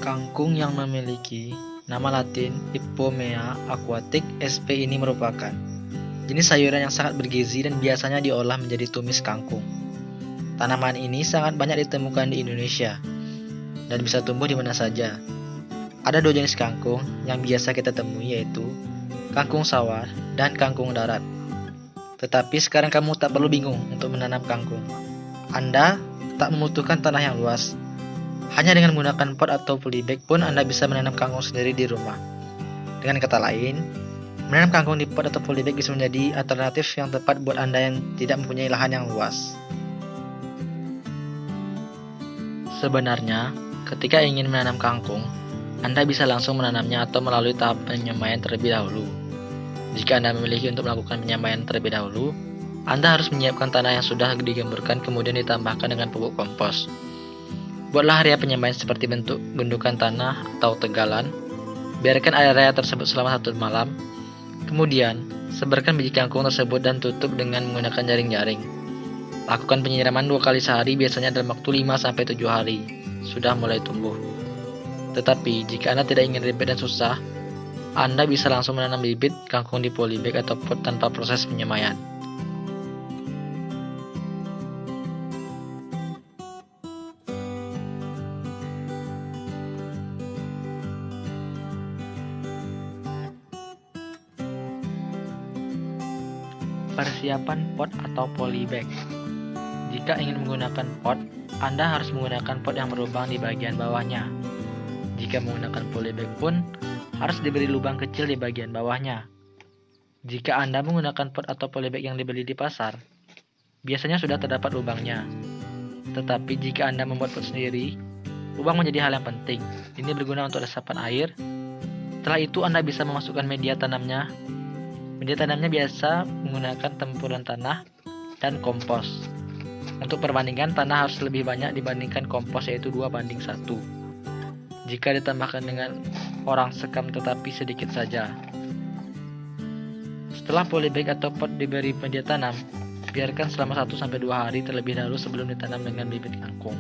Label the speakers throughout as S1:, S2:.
S1: Kangkung yang memiliki nama latin Ipomoea aquatic sp ini merupakan jenis sayuran yang sangat bergizi dan biasanya diolah menjadi tumis kangkung. Tanaman ini sangat banyak ditemukan di Indonesia dan bisa tumbuh di mana saja. Ada dua jenis kangkung yang biasa kita temui, yaitu kangkung sawah dan kangkung darat. Tetapi sekarang kamu tak perlu bingung untuk menanam kangkung. Anda tak membutuhkan tanah yang luas. Hanya dengan menggunakan pot atau polybag pun Anda bisa menanam kangkung sendiri di rumah. Dengan kata lain, menanam kangkung di pot atau polybag bisa menjadi alternatif yang tepat buat Anda yang tidak mempunyai lahan yang luas. Sebenarnya, ketika ingin menanam kangkung, Anda bisa langsung menanamnya atau melalui tahap penyemaian terlebih dahulu. Jika Anda memilih untuk melakukan penyemaian terlebih dahulu, Anda harus menyiapkan tanah yang sudah digemburkan kemudian ditambahkan dengan pupuk kompos. Buatlah area penyemaian seperti bentuk gundukan tanah atau tegalan. Biarkan area tersebut selama 1 malam. Kemudian, sebarkan biji kangkung tersebut dan tutup dengan menggunakan jaring-jaring. Lakukan penyiraman 2 kali sehari, biasanya dalam waktu 5-7 hari. Sudah mulai tumbuh. Tetapi, jika Anda tidak ingin ribet dan susah, Anda bisa langsung menanam bibit kangkung di polybag atau pot tanpa proses penyemaian. Persiapan pot atau polybag. Jika ingin menggunakan pot, Anda harus menggunakan pot yang berlubang di bagian bawahnya. Jika menggunakan polybag pun, harus diberi lubang kecil di bagian bawahnya. Jika Anda menggunakan pot atau polybag yang dibeli di pasar, biasanya sudah terdapat lubangnya. Tetapi jika Anda membuat pot sendiri, lubang menjadi hal yang penting. Ini berguna untuk resapan air. Setelah itu Anda bisa memasukkan media tanamnya. Media tanamnya biasa menggunakan tempuran tanah dan kompos. Untuk perbandingan, tanah harus lebih banyak dibandingkan kompos, yaitu 2:1. Jika ditambahkan dengan orang sekam tetapi sedikit saja. Setelah polybag atau pot diberi media tanam, biarkan selama 1-2 hari terlebih dahulu sebelum ditanam dengan bibit kangkung.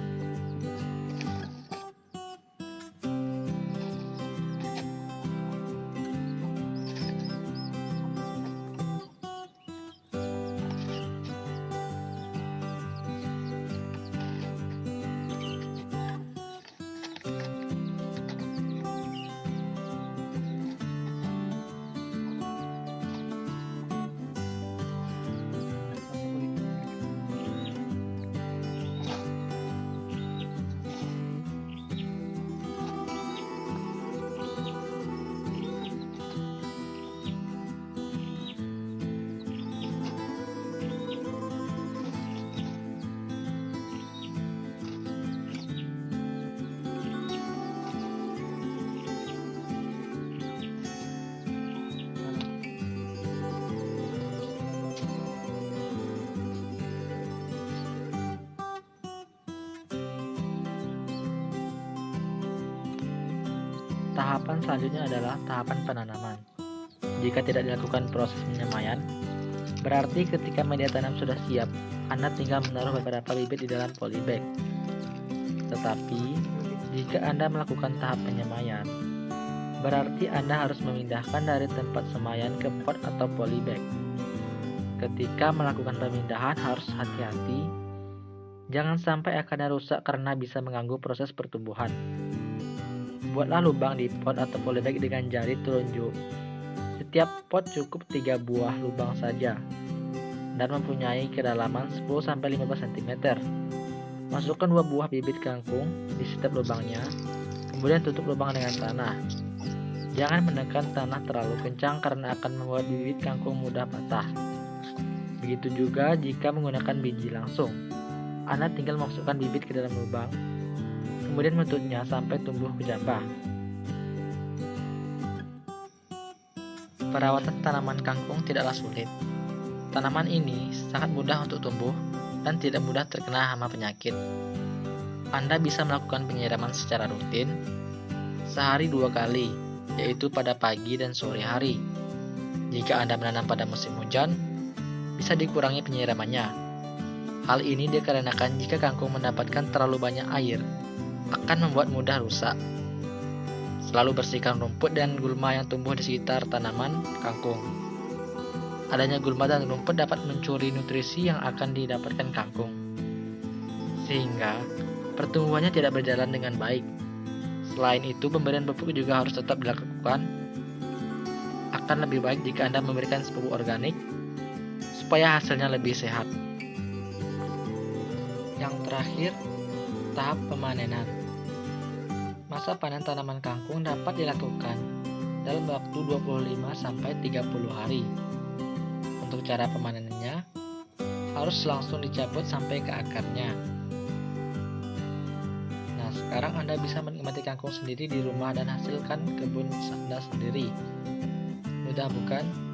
S1: Tahapan selanjutnya adalah tahapan penanaman. Jika tidak dilakukan proses penyemaian, berarti ketika media tanam sudah siap, Anda tinggal menaruh beberapa bibit di dalam polybag. Tetapi, jika Anda melakukan tahap penyemaian, berarti Anda harus memindahkan dari tempat semaian ke pot atau polybag. Ketika melakukan pemindahan harus hati-hati, jangan sampai akarnya rusak karena bisa mengganggu proses pertumbuhan. Buatlah lubang di pot atau polybag dengan jari telunjuk. Setiap pot cukup 3 buah lubang saja dan mempunyai kedalaman 10-15 cm. Masukkan 2 buah bibit kangkung di setiap lubangnya, kemudian tutup lubang dengan tanah. Jangan menekan tanah terlalu kencang karena akan membuat bibit kangkung mudah patah. Begitu juga jika menggunakan biji langsung. Anda tinggal memasukkan bibit ke dalam lubang, kemudian menutupnya sampai tumbuh kejambah. Perawatan tanaman kangkung tidaklah sulit. Tanaman ini sangat mudah untuk tumbuh dan tidak mudah terkena hama penyakit. Anda bisa melakukan penyiraman secara rutin, sehari 2 kali, yaitu pada pagi dan sore hari. Jika Anda menanam pada musim hujan, bisa dikurangi penyiramannya. Hal ini dikarenakan jika kangkung mendapatkan terlalu banyak air, akan membuat mudah rusak. Selalu bersihkan rumput dan gulma yang tumbuh di sekitar tanaman kangkung. Adanya gulma dan rumput dapat mencuri nutrisi yang akan didapatkan kangkung, sehingga pertumbuhannya tidak berjalan dengan baik. Selain itu, pemberian pupuk juga harus tetap dilakukan. Akan lebih baik jika Anda memberikan pupuk organik, supaya hasilnya lebih sehat. Yang terakhir, tahap pemanenan. Masa panen tanaman kangkung dapat dilakukan dalam waktu 25-30 hari. Untuk cara pemanenannya, harus langsung dicabut sampai ke akarnya. Nah, sekarang Anda bisa menikmati kangkung sendiri di rumah dan hasilkan kebun Anda sendiri. Mudah bukan?